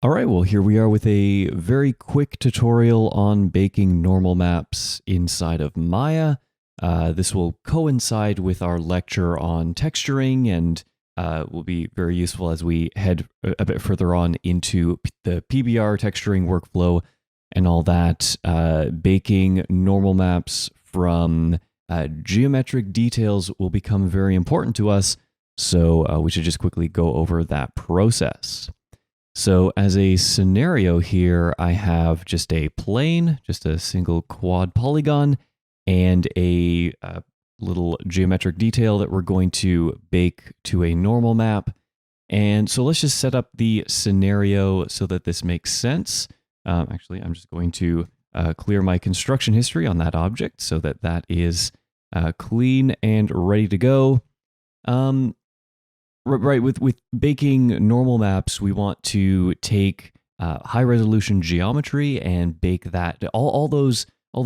All right, well, here we are with a very quick tutorial on baking normal maps inside of Maya. This will coincide with our lecture on texturing and will be very useful as we head a bit further on into the PBR texturing workflow and all that. Baking normal maps from geometric details will become very important to us, so we should just quickly go over that process. So as a scenario here, I have just a plane, just a single quad polygon, and a little geometric detail that we're going to bake to a normal map. And so let's just set up the scenario so that this makes sense. Actually, I'm just going to clear my construction history on that object so that that is clean and ready to go. Right, with baking normal maps, we want to take high resolution geometry and bake that all those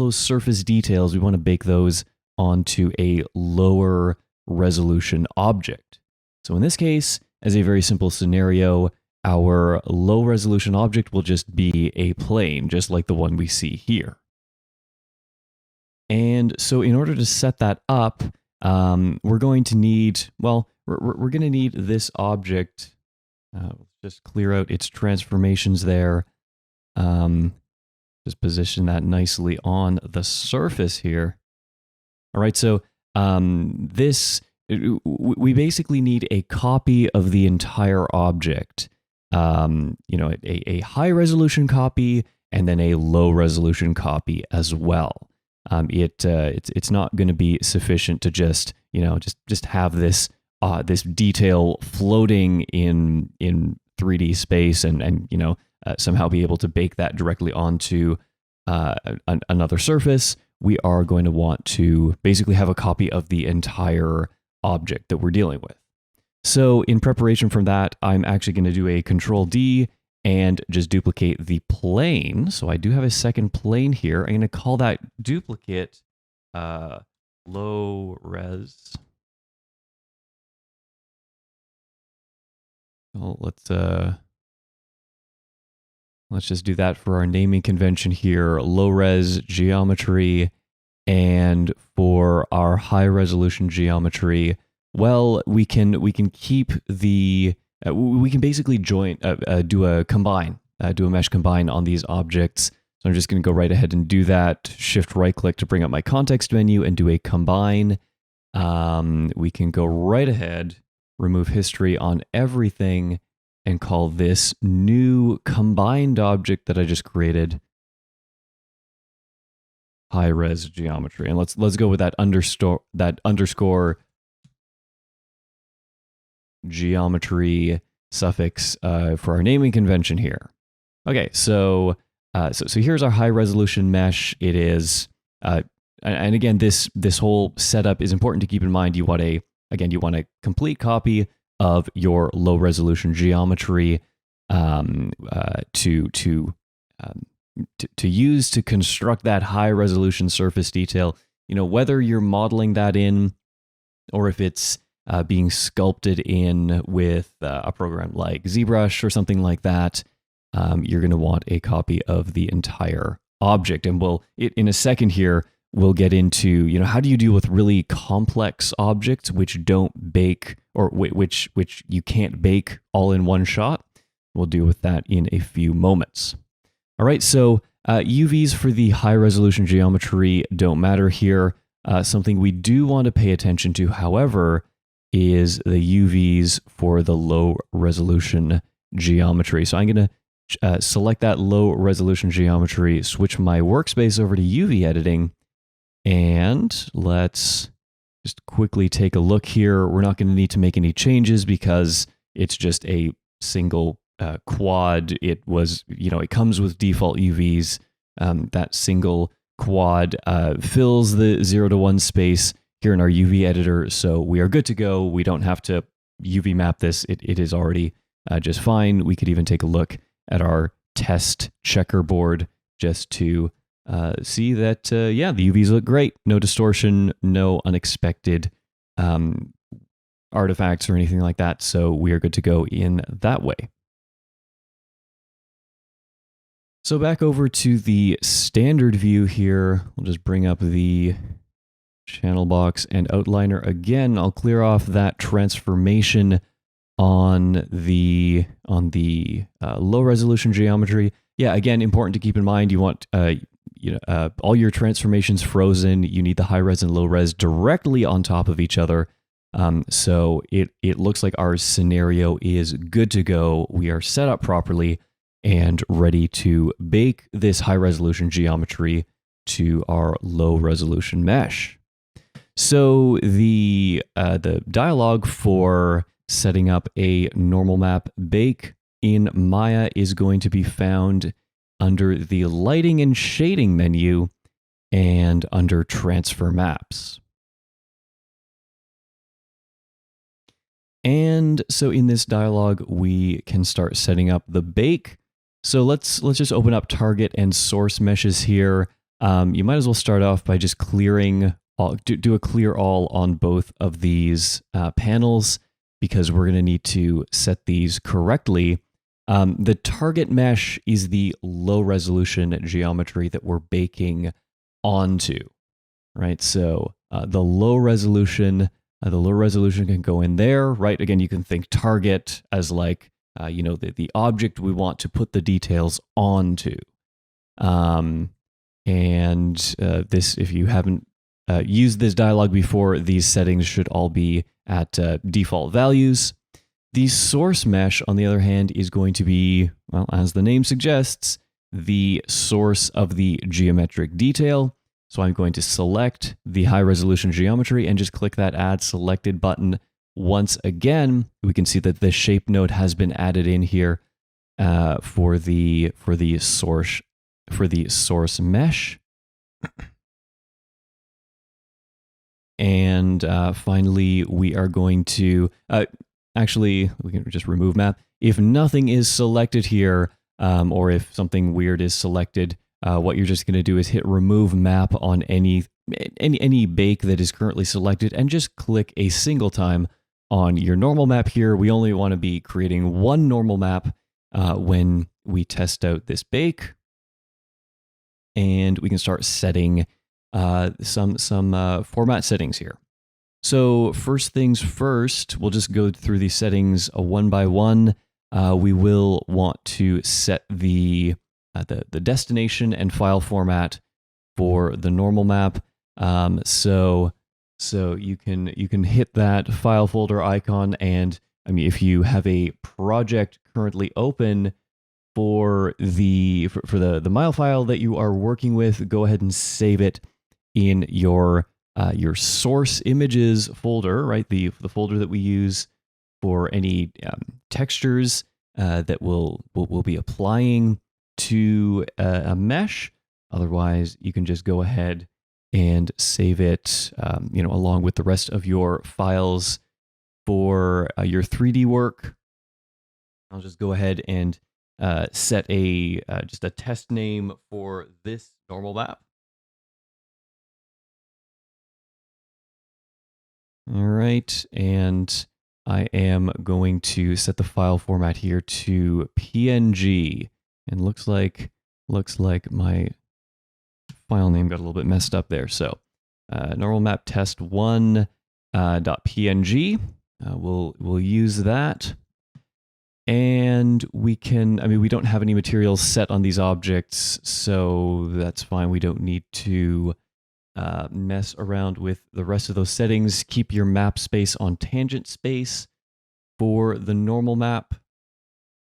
surface details. We want to bake those onto a lower resolution object. So in this case, as a very simple scenario, our low resolution object will just be a plane, just like the one we see here. And so in order to set that up, we're going to need, well, we're going to need this object. Just clear out its transformations there. Just position that nicely on the surface here. All right, so we basically need a copy of the entire object. A high resolution copy and then a low resolution copy as well. It's not going to be sufficient to just have this detail floating in 3D space and somehow be able to bake that directly onto another surface. We are going to want to basically have a copy of the entire object that we're dealing with. So in preparation from that, I'm actually going to do a Control D and just duplicate the plane. So I do have a second plane here. I'm going to call that duplicate low res. Well, let's just do that for our naming convention here. Low res geometry, and for our high resolution geometry, well, we can keep the we can basically do a mesh combine on these objects. So I'm just going to go right ahead and do that. Shift right click to bring up my context menu and do a combine. We can go right ahead, remove history on everything, and call this new combined object that I just created high res geometry. And let's go with that underscore geometry suffix for our naming convention here. Okay, so here's our high resolution mesh. It is, and again, this whole setup is important to keep in mind. You want a complete copy of your low resolution geometry to use to construct that high resolution surface detail. Whether you're modeling that in or if it's being sculpted in with a program like ZBrush or something like that, you're going to want a copy of the entire object. And in a second here, we'll get into, how do you deal with really complex objects which don't bake, or which you can't bake all in one shot. We'll deal with that in a few moments. All right, so UVs for the high resolution geometry don't matter here. Something we do want to pay attention to, however, is the UVs for the low resolution geometry. So I'm going to select that low resolution geometry, switch my workspace over to UV editing, and let's just quickly take a look here. We're not going to need to make any changes because it's just a single quad. It comes with default UVs. That single quad fills the 0 to 1 space here in our UV editor, so we are good to go. We don't have to UV map this. It is already just fine. We could even take a look at our test checkerboard just to see that, the UVs look great. No distortion, no unexpected artifacts or anything like that. So we are good to go in that way. So back over to the standard view here, we'll just bring up the channel box and outliner again. I'll clear off that transformation on the low resolution geometry. Yeah, again, important to keep in mind. You want all your transformations frozen. You need the high res and low res directly on top of each other. So it looks like our scenario is good to go. We are set up properly and ready to bake this high resolution geometry to our low resolution mesh. So the dialog for setting up a normal map bake in Maya is going to be found under the lighting and shading menu and under transfer maps. And so in this dialog, we can start setting up the bake. So let's just open up target and source meshes here. You might as well start off by just clearing do a clear all on both of these panels, because we're going to need to set these correctly. The target mesh is the low resolution geometry that we're baking onto, right? So the low resolution can go in there, right? Again, you can think target as like, the object we want to put the details onto. This, if you haven't used this dialog before, these settings should all be at default values. The source mesh, on the other hand, is going to be, well, as the name suggests, the source of the geometric detail. So I'm going to select the high resolution geometry and just click that Add Selected button. Once again, we can see that the shape node has been added in here for the source mesh. And finally, we are going to, actually, we can just remove map. If nothing is selected here, or if something weird is selected, what you're just going to do is hit remove map on any bake that is currently selected and just click a single time on your normal map here. We only want to be creating one normal map when we test out this bake. And we can start setting some format settings here. So first things first, we'll just go through these settings one by one. We will want to set the destination and file format for the normal map. So you can hit that file folder icon, and I mean, if you have a project currently open for the Maya file that you are working with, go ahead and save it in your source images folder, right? The folder that we use for any textures that we'll be applying to a mesh. Otherwise, you can just go ahead and save it, along with the rest of your files for your 3D work. I'll just go ahead and set just a test name for this normal map. All right, and I am going to set the file format here to PNG, and looks like my file name got a little bit messed up there. So normal map test one .png. We'll use that, and we don't have any materials set on these objects, so that's fine. We don't need to mess around with the rest of those settings. Keep your map space on tangent space for the normal map.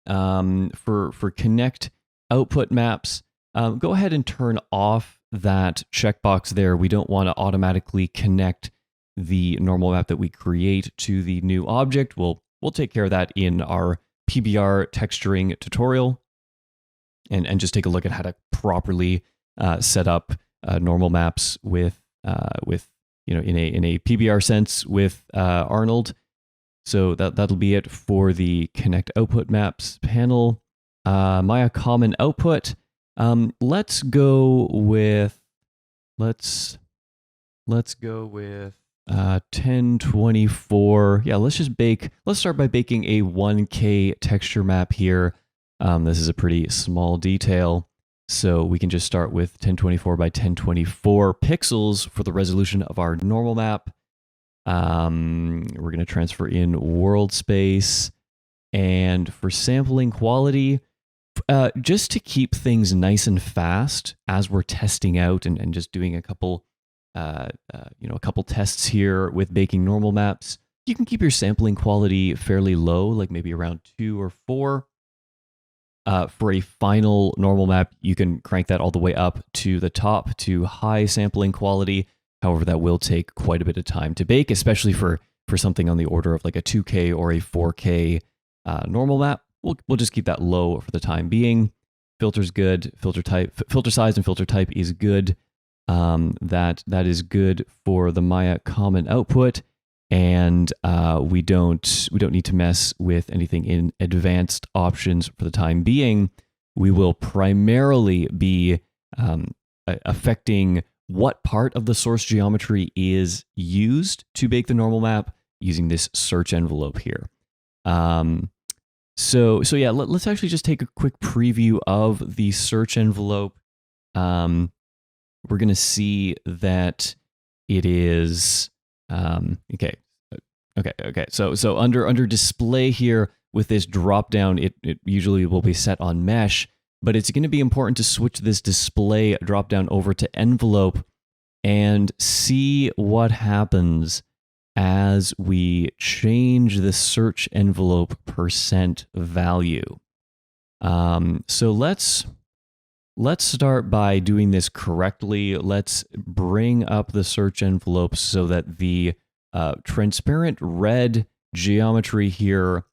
For connect output maps, go ahead and turn off that checkbox there. We don't want to automatically connect the normal map that we create to the new object. We'll take care of that in our PBR texturing tutorial, and just take a look at how to properly set up normal maps with in a PBR sense with Arnold. So that'll be it for the connect output maps panel. Maya common output. Let's go with 1024. Yeah, let's start by baking a 1K texture map here. This is a pretty small detail. So we can just start with 1024 by 1024 pixels for the resolution of our normal map. We're going to transfer in world space. And for sampling quality, just to keep things nice and fast as we're testing out and just doing a couple tests here with baking normal maps, you can keep your sampling quality fairly low, like maybe around 2 or 4. For a final normal map, you can crank that all the way up to the top to high sampling quality. However, that will take quite a bit of time to bake, especially for something on the order of like a 2K or a 4K normal map. We'll just keep that low for the time being. Filter's good. Filter size and filter type is good. That is good for the Maya common output. And we don't need to mess with anything in advanced options for the time being. We will primarily be affecting what part of the source geometry is used to bake the normal map using this search envelope here. So yeah, let's actually just take a quick preview of the search envelope. We're going to see that it is okay. So under display here with this drop down, it usually will be set on mesh, but it's going to be important to switch this display drop down over to envelope and see what happens as we change the search envelope % value. So let's start by doing this correctly. Let's bring up the search envelope so that the transparent red geometry here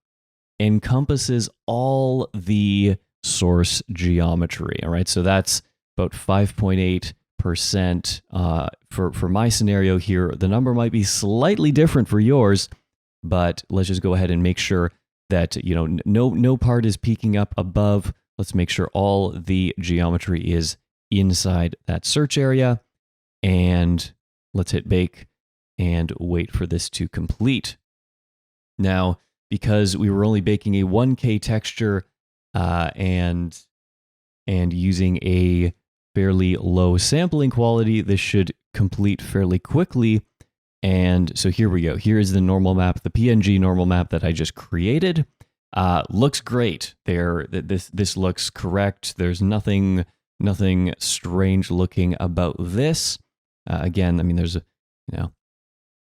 encompasses all the source geometry. All right, so that's about 5.8% for my scenario here. The number might be slightly different for yours, but let's just go ahead and make sure that no part is peeking up above. Let's make sure all the geometry is inside that search area, and let's hit bake and wait for this to complete. Now, because we were only baking a 1K texture and using a fairly low sampling quality, this should complete fairly quickly. And so here we go. Here is the normal map, the PNG normal map that I just created. Looks great. This looks correct. There's nothing strange looking about this. Again, I mean, there's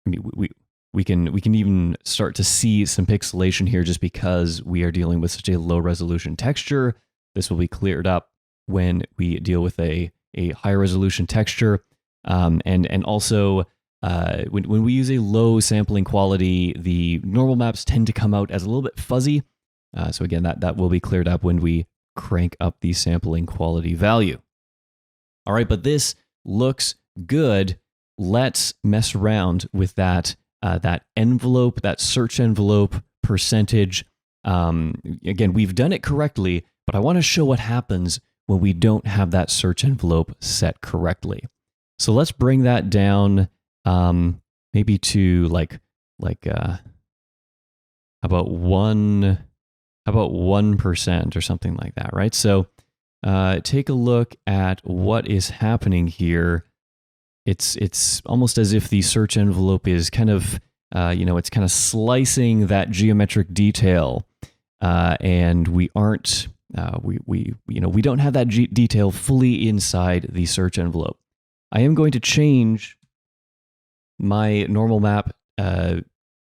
we can even start to see some pixelation here just because we are dealing with such a low resolution texture. This will be cleared up when we deal with a higher resolution texture. And also when we use a low sampling quality, the normal maps tend to come out as a little bit fuzzy. So again, that will be cleared up when we crank up the sampling quality value. All right, but this looks good. Let's mess around with that envelope, that search envelope percentage. Again, we've done it correctly, but I want to show what happens when we don't have that search envelope set correctly. So let's bring that down, maybe to like how about 1% or something like that, right? So take a look at what is happening here. It's almost as if the search envelope is kind of it's kind of slicing that geometric detail, and we aren't we don't have that detail fully inside the search envelope. I am going to change my normal map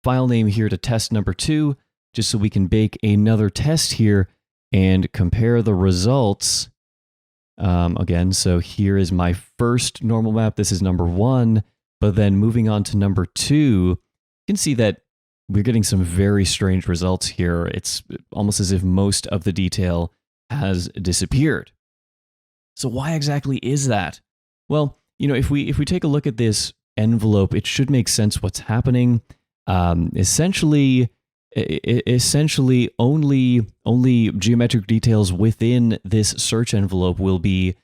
file name here to test number 2, just so we can bake another test here and compare the results. Again, so here is my first normal map. This is number 1, but then moving on to number 2, you can see that we're getting some very strange results here. It's almost as if most of the detail has disappeared. So why exactly is that? Well, if we take a look at this envelope, it should make sense what's happening. Essentially only geometric details within this search envelope will be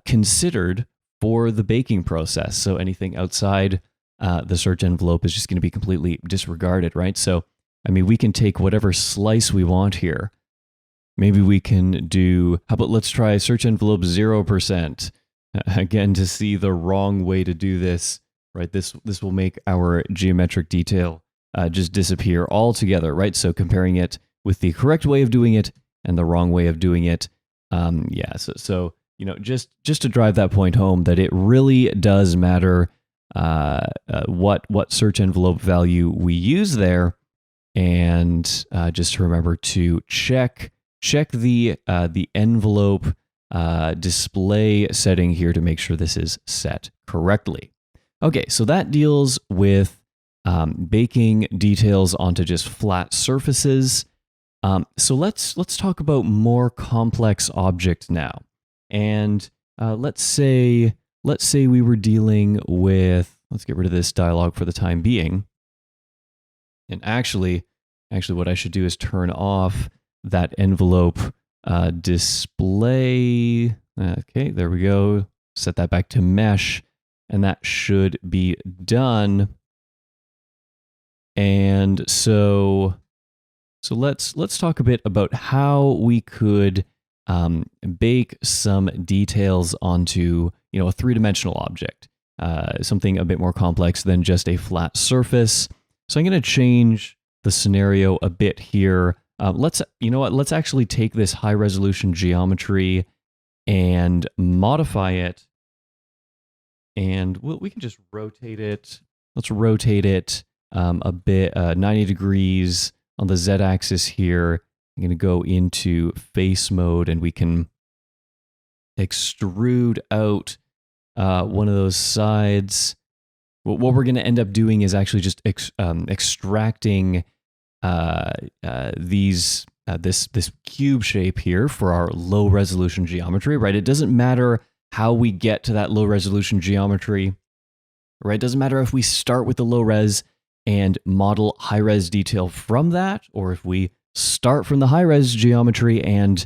considered for the baking process. So anything outside the search envelope is just going to be completely disregarded, right? So, I mean, we can take whatever slice we want here. Maybe we can do, how about let's try search envelope 0%. Again, to see the wrong way to do this, right? This will make our geometric detail just disappear altogether, right? So comparing it with the correct way of doing it and the wrong way of doing it. So you know, just to drive that point home, that it really does matter what search envelope value we use there, and just to remember to check the envelope display setting here to make sure this is set correctly. Okay, so that deals with baking details onto just flat surfaces. So let's talk about more complex objects now. And let's say we were dealing with, let's get rid of this dialog for the time being. And actually what I should do is turn off that envelope display. Okay, there we go. Set that back to mesh, and that should be done. And so let's talk a bit about how we could bake some details onto, you know, a three-dimensional object, something a bit more complex than just a flat surface. So I'm going to change the scenario a bit here. Let's actually take this high-resolution geometry and modify it, and we can just rotate it. Let's rotate it a bit, 90 degrees on the z-axis here. I'm going to go into face mode, and we can extrude out one of those sides. What we're going to end up doing is actually just extracting this cube shape here for our low resolution geometry, right? It doesn't matter how we get to that low resolution geometry, right? It doesn't matter if we start with the low res and model high res detail from that, or if we start from the high res geometry and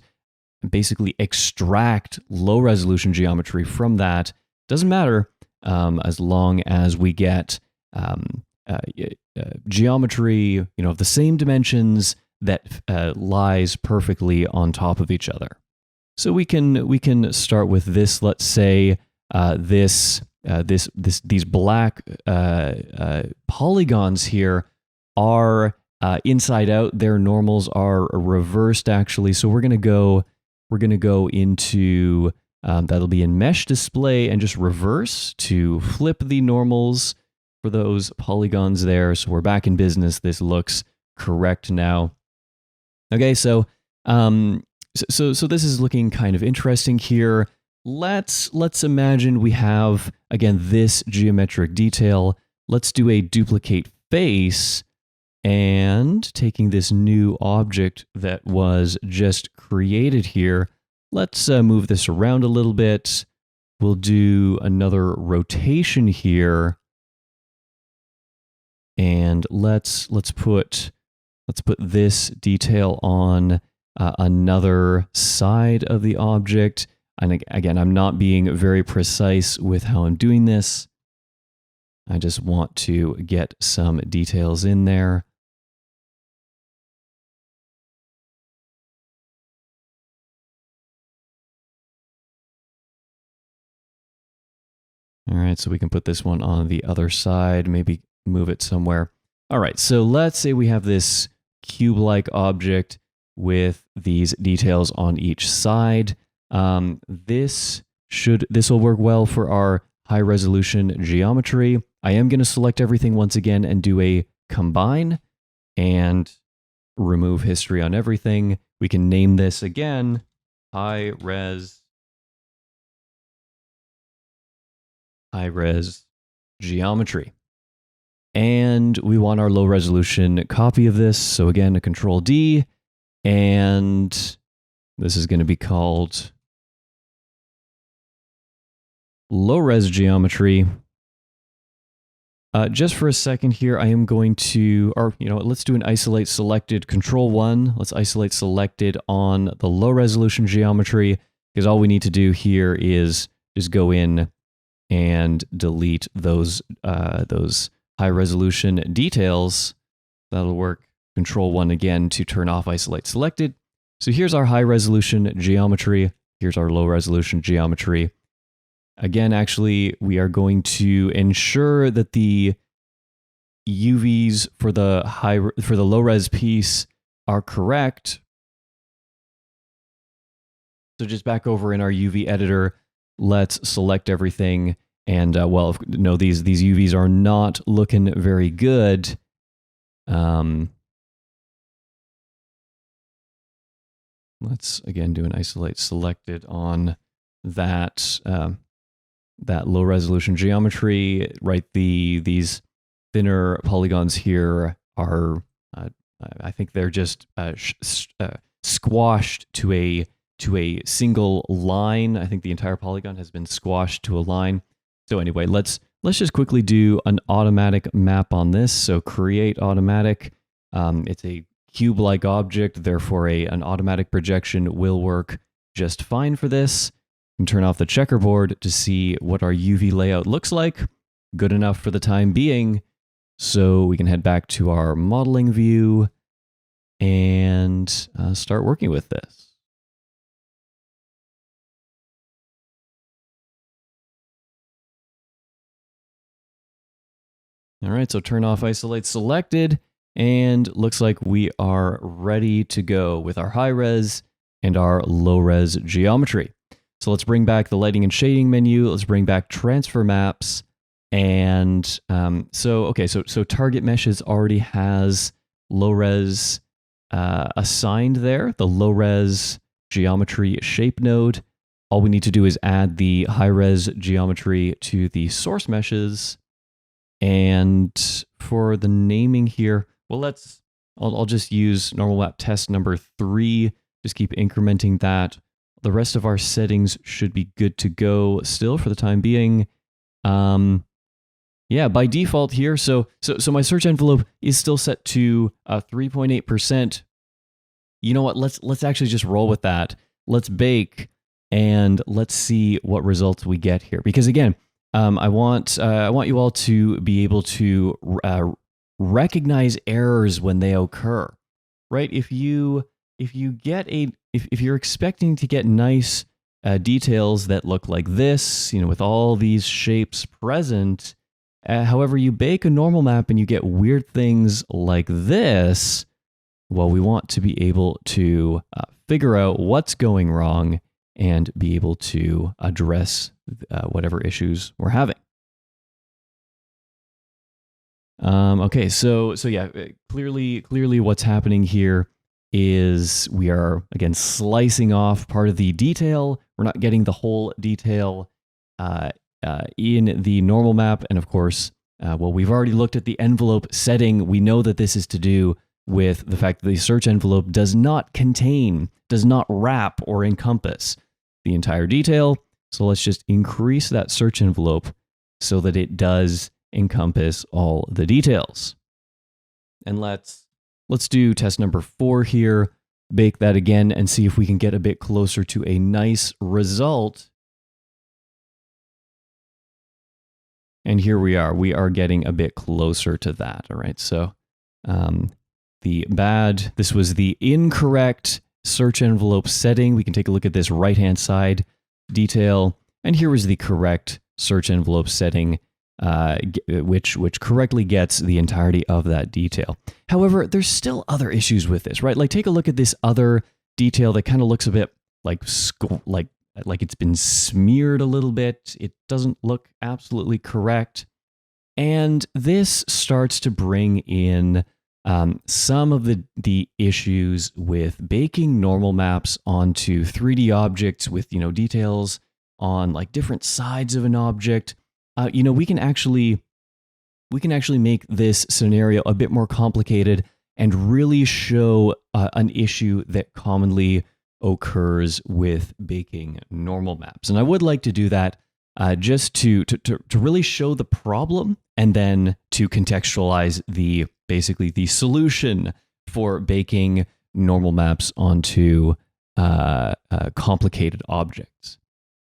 basically extract low resolution geometry from that. Doesn't matter as long as we get geometry, you know, of the same dimensions that lies perfectly on top of each other. So we can start with this. Let's say these black polygons here are inside out. Their normals are reversed actually. So we're gonna go into that'll be in mesh display and just reverse to flip the normals for those polygons there. So we're back in business. This looks correct now. Okay, so this is looking kind of interesting here. Let's imagine we have, again, this geometric detail. Let's do a duplicate face, and taking this new object that was just created here, let's move this around a little bit. We'll do another rotation here, and let's put this detail on another side of the object. And again, I'm not being very precise with how I'm doing this. I just want to get some details in there. All right, so we can put this one on the other side, maybe move it somewhere. All right, so let's say we have this cube-like object with these details on each side. This will work well for our high resolution geometry. I am going to select everything once again and do a combine and remove history on everything. We can name this again high res geometry. And we want our low resolution copy of this. So again, a Control D, and this is going to be called low res geometry. Just for a second here, I am going to, let's do an isolate selected, Control 1. Let's isolate selected on the low resolution geometry, because all we need to do here is just go in and delete those high resolution details. That'll work. Control 1 again to turn off isolate selected. So here's our high resolution geometry. Here's our low resolution geometry. Again, actually, we are going to ensure that the UVs for the low res piece are correct. So just back over in our UV editor, let's select everything. And well, no, these UVs are not looking very good. Let's again do an isolate selected on that that low resolution geometry. Right, these thinner polygons here are I think they're just squashed to a single line. I think the entire polygon has been squashed to a line. So anyway, let's just quickly do an automatic map on this. So create automatic. It's a cube-like object, therefore an automatic projection will work just fine for this. And turn off the checkerboard to see what our UV layout looks like. Good enough for the time being. So we can head back to our modeling view and start working with this. All right, so turn off isolate selected, and looks like we are ready to go with our high res and our low res geometry. So let's bring back the lighting and shading menu. Let's bring back transfer maps. And so target meshes already has low res assigned there, the low res geometry shape node. All we need to do is add the high res geometry to the source meshes. And for the naming here, well, I'll just use normal map test number 3. Just keep incrementing that. The rest of our settings should be good to go still for the time being. Yeah, by default here, so my search envelope is still set to 3.8%. You know what? Let's actually just roll with that. Let's bake and let's see what results we get here. Because again, I want you all to be able to recognize errors when they occur, right? If you're expecting to get nice details that look like this, with all these shapes present, however, you bake a normal map and you get weird things like this, well, we want to be able to figure out what's going wrong and be able to address whatever issues we're having. Okay, so yeah, clearly what's happening here is we are, again, slicing off part of the detail. We're not getting the whole detail in the normal map. And of course, well, we've already looked at the envelope setting. We know that this is to do with the fact that the search envelope does not wrap or encompass the entire detail. So let's just increase that search envelope so that it does encompass all the details. And let's do test number 4 here, bake that again and see if we can get a bit closer to a nice result. And here we are getting a bit closer to that. All right, so this was the incorrect search envelope setting. We can take a look at this right-hand side detail. And here was the correct search envelope setting, which correctly gets the entirety of that detail. However, there's still other issues with this, right? Like, take a look at this other detail that kind of looks a bit like it's been smeared a little bit. It doesn't look absolutely correct. And this starts to bring in some of the issues with baking normal maps onto 3D objects with, details on like different sides of an object. We can actually make this scenario a bit more complicated and really show an issue that commonly occurs with baking normal maps. And I would like to do that just to really show the problem and then to contextualize basically the solution for baking normal maps onto complicated objects.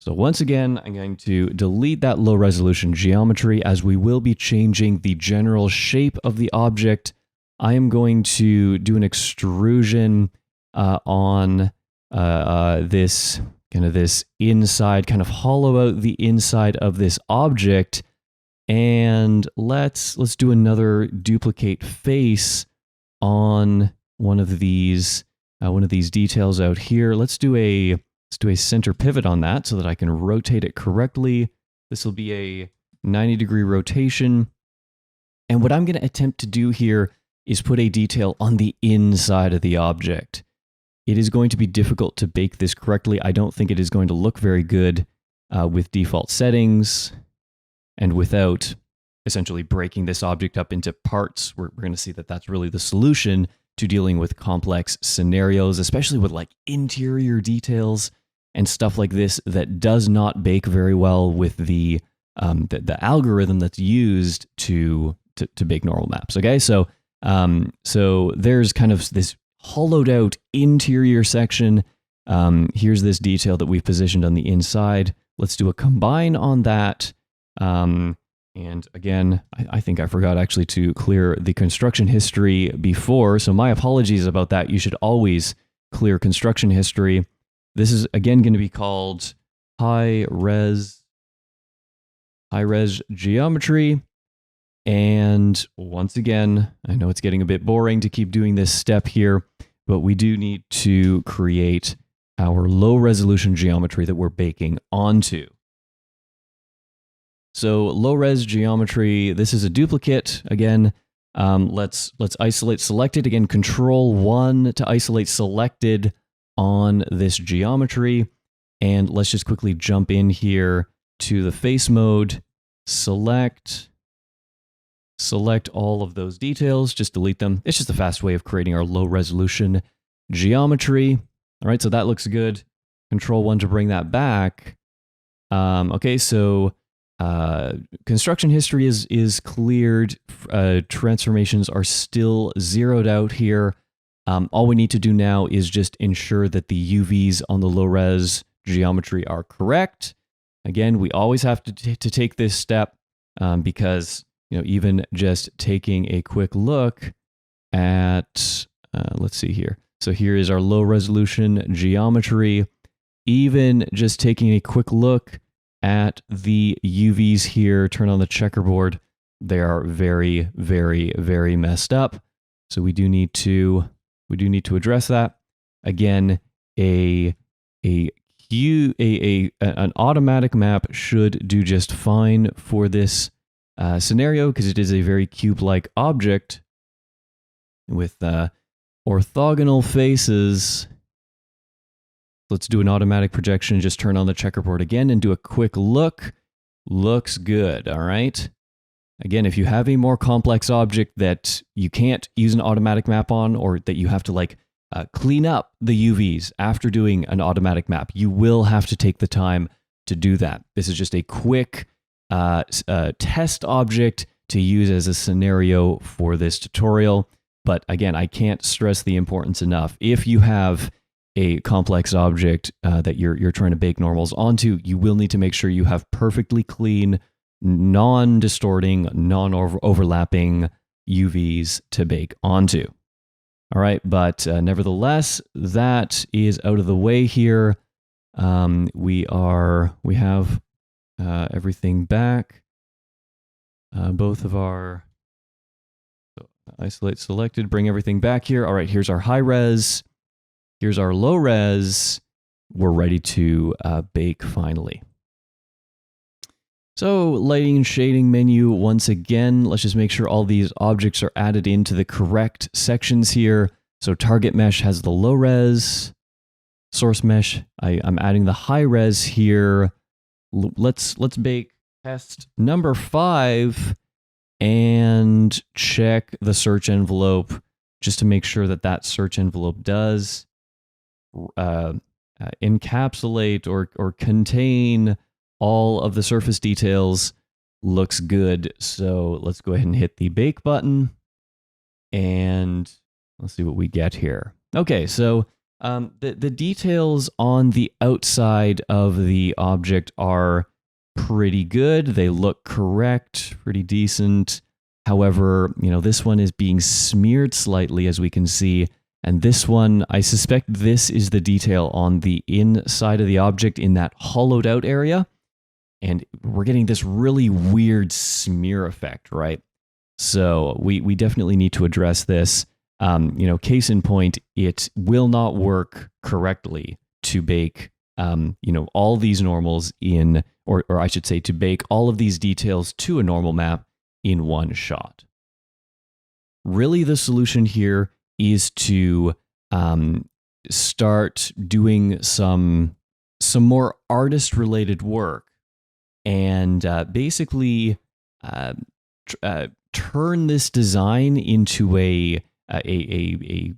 So once again, I'm going to delete that low resolution geometry as we will be changing the general shape of the object. I am going to do an extrusion on this inside, kind of hollow out the inside of this object. And let's do another duplicate face on one of these details out here. Let's do a center pivot on that so that I can rotate it correctly. This will be a 90-degree rotation. And what I'm going to attempt to do here is put a detail on the inside of the object. It is going to be difficult to bake this correctly. I don't think it is going to look very good with default settings and without essentially breaking this object up into parts. We're going to see that that's really the solution to dealing with complex scenarios, especially with like interior details and stuff like this that does not bake very well with the algorithm that's used to bake normal maps. Okay, so there's kind of this hollowed out interior section. Here's this detail that we've positioned on the inside. Let's do a combine on that. And again, I think I forgot actually to clear the construction history before, so my apologies about that. You should always clear construction history. This is again going to be called high res geometry. And once again, I know it's getting a bit boring to keep doing this step here, but we do need to create our low resolution geometry that we're baking onto. So low res geometry, this is a duplicate. Again, let's isolate selected. Again, Control 1 to isolate selected on this geometry. And let's just quickly jump in here to the face mode, select all of those details, just delete them. It's just a fast way of creating our low resolution geometry. All right, so that looks good. Control 1 to bring that back. Okay, so construction history is cleared. Transformations are still zeroed out here. All we need to do now is just ensure that the UVs on the low res geometry are correct. Again, we always have to take this step because even just taking a quick look at, let's see here. So here is our low resolution geometry. Even just taking a quick look at the UVs here, turn on the checkerboard, they are very, very, very messed up. So we do need to address that. Again, an automatic map should do just fine for this scenario because it is a very cube-like object with orthogonal faces. Let's do an automatic projection. Just turn on the checkerboard again and do a quick look. Looks good, all right? Again, if you have a more complex object that you can't use an automatic map on, or that you have to clean up the UVs after doing an automatic map, you will have to take the time to do that. This is just a quick test object to use as a scenario for this tutorial. But again, I can't stress the importance enough. If you have a complex object that you're trying to bake normals onto, you will need to make sure you have perfectly clean, non-distorting, non-overlapping UVs to bake onto. All right, but nevertheless, that is out of the way here. We have everything back. Both of our isolate selected, bring everything back here. All right, here's our high res. Here's our low res. We're ready to bake finally. So lighting and shading menu, once again, let's just make sure all these objects are added into the correct sections here. So target mesh has the low res. Source mesh, I'm adding the high res here. Let's bake test number 5 and check the search envelope just to make sure that that search envelope does encapsulate or contain all of the surface details. Looks good. So let's go ahead and hit the bake button and let's see what we get here. Okay, so the details on the outside of the object are pretty good. They look correct, pretty decent. However, this one is being smeared slightly, as we can see, And this one, I suspect this is the detail on the inside of the object in that hollowed out area. And we're getting this really weird smear effect, right? So we definitely need to address this. Case in point, it will not work correctly to bake, all these normals in, or I should say, to bake all of these details to a normal map in one shot. Really, the solution here is to start doing some more artist-related work and basically turn this design into a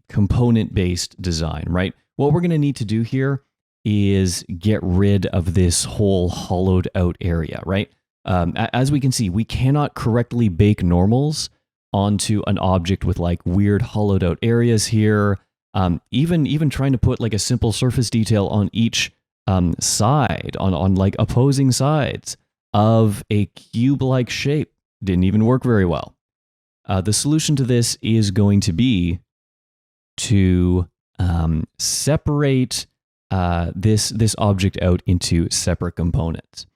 component-based design, right? What we're going to need to do here is get rid of this whole hollowed out area, right? As we can see, we cannot correctly bake normals onto an object with like weird hollowed out areas here. Even trying to put like a simple surface detail on each side, on like opposing sides of a cube-like shape didn't even work very well. The solution to this is going to be to separate this object out into separate components.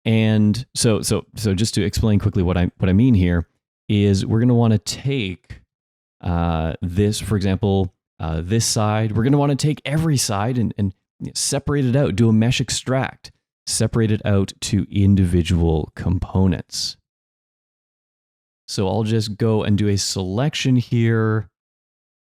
And so just to explain quickly what I mean here is we're going to want to take this, for example, this side. We're going to want to take every side and separate it out, do a mesh extract, separate it out to individual components. So I'll just go and do a selection here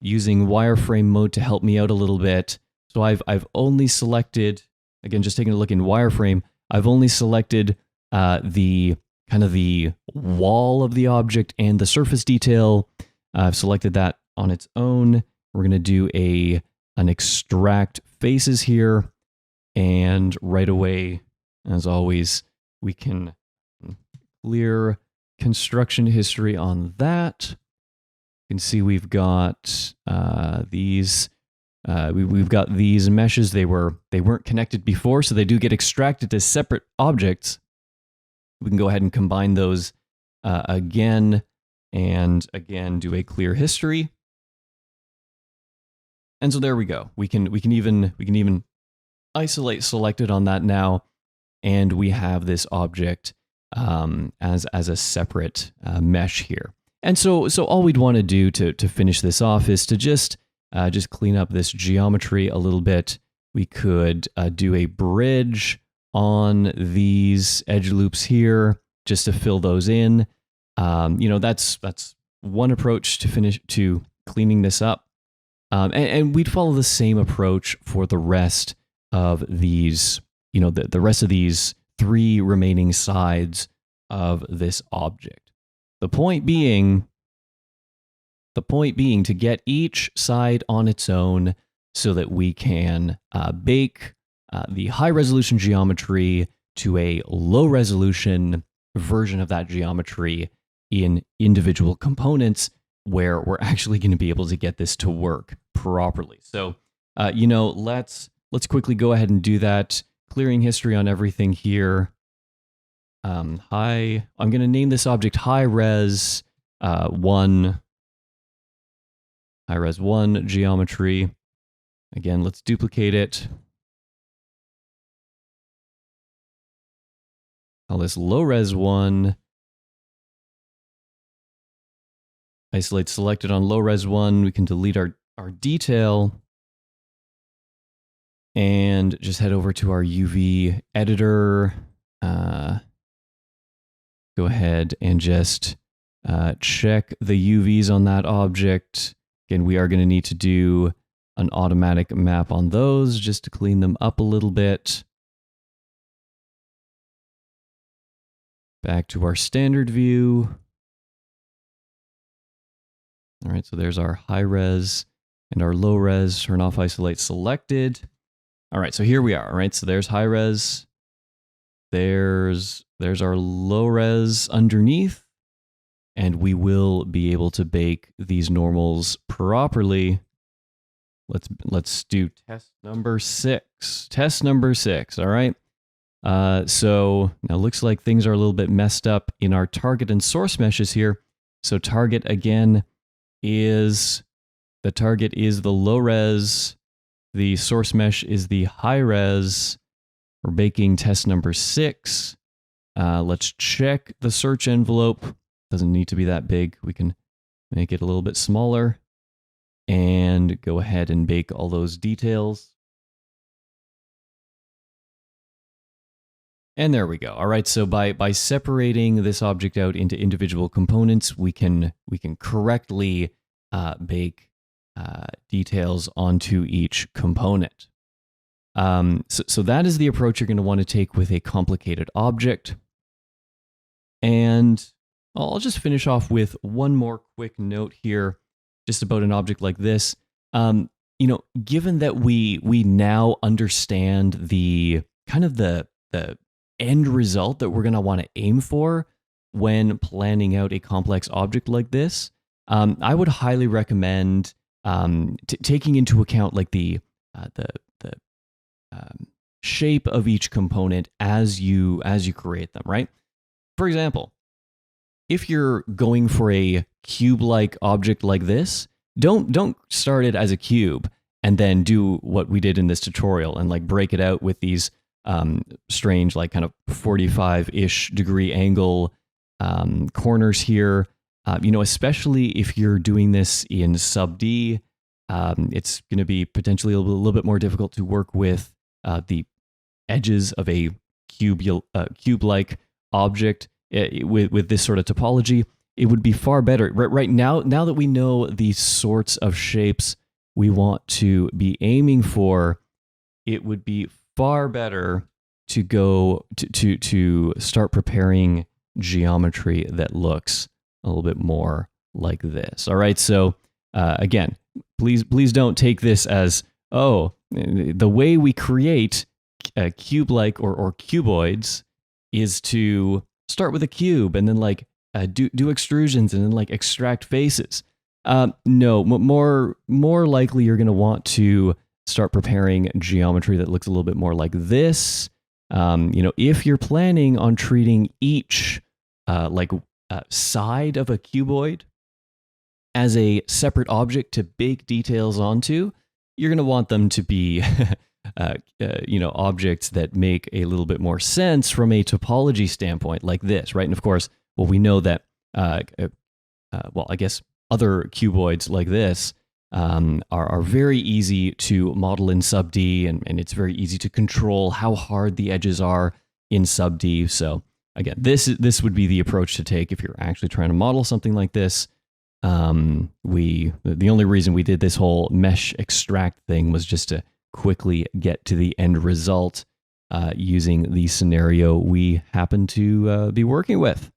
using wireframe mode to help me out a little bit. So I've only selected, again, just taking a look in wireframe, I've only selected the kind of the wall of the object and the surface detail. I've selected that on its own. We're going to do an extract faces here. And right away, as always, we can clear construction history on that. You can see we've got these. We've got these meshes. They weren't connected before, so they do get extracted as separate objects. We can go ahead and combine those again, and again do a clear history. And so there we go. We can even isolate selected on that now, and we have this object as a separate mesh here. And so all we'd want to do to finish this off is to just clean up this geometry a little bit. We could do a bridge on these edge loops here just to fill those in. That's one approach to cleaning this up. And we'd follow the same approach for the rest of these, the rest of these three remaining sides of this object. The point being to get each side on its own so that we can bake the high resolution geometry to a low resolution version of that geometry in individual components where we're actually going to be able to get this to work properly. So, let's quickly go ahead and do that. Clearing history on everything here. I'm going to name this object high res 1 geometry. Again, let's duplicate it. Call this low res 1. Isolate selected on low res 1. We can delete our detail and just head over to our UV editor. Go ahead and just check the UVs on that object. Again, we are going to need to do an automatic map on those just to clean them up a little bit. Back to our standard view. All right, so there's our high res and our low res. Turn off isolate selected. All right, so here we are. All right, so there's high res. There's our low res underneath, and we will be able to bake these normals properly. Let's do test number 6. Test number 6. All right. So now looks like things are a little bit messed up in our target and source meshes here. So target again is The target is the low res. The source mesh is the high res. We're baking test number 6. Let's check the search envelope. Doesn't need to be that big. We can make it a little bit smaller and go ahead and bake all those details. And there we go. All right, so by separating this object out into individual components, we can correctly bake details onto each component. So that is the approach you're going to want to take with a complicated object. And I'll just finish off with one more quick note here, just about an object like this. Given that we now understand the kind of the end result that we're going to want to aim for when planning out a complex object like this, I would highly recommend taking into account like the shape of each component as you create them, right? For example, if you're going for a cube-like object like this, don't start it as a cube and then do what we did in this tutorial and like break it out with these strange like kind of 45-ish degree angle corners here. Especially if you're doing this in sub D, it's going to be potentially a little bit more difficult to work with the edges of a cube-like object with this sort of topology. It would be far better right now that we know the sorts of shapes we want to be aiming for. It would be far better to go to start preparing geometry that looks a little bit more like this. All right, so again, please don't take this as, oh, the way we create cube-like or cuboids is to start with a cube and then like do extrusions and then like extract faces. No, more likely you're going to want to start preparing geometry that looks a little bit more like this. If you're planning on treating each side of a cuboid as a separate object to bake details onto, you're going to want them to be objects that make a little bit more sense from a topology standpoint, like this, right? And of course, well, we know that, I guess other cuboids like this are very easy to model in sub D, and it's very easy to control how hard the edges are in sub D. So again, this would be the approach to take if you're actually trying to model something like this. The only reason we did this whole mesh extract thing was just to quickly get to the end result using the scenario we happen to be working with.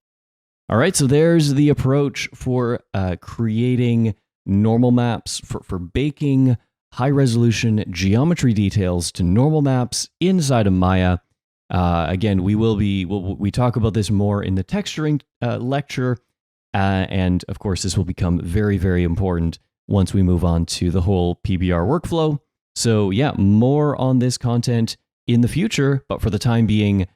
All right, so there's the approach for creating normal maps, for baking high-resolution geometry details to normal maps inside of Maya. Again, we talk about this more in the texturing lecture, and of course, this will become very, very important once we move on to the whole PBR workflow. So yeah, more on this content in the future, but for the time being,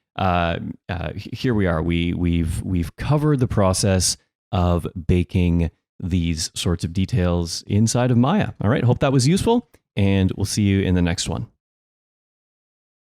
here we are. We've covered the process of baking these sorts of details inside of Maya. All right, hope that was useful, and we'll see you in the next one.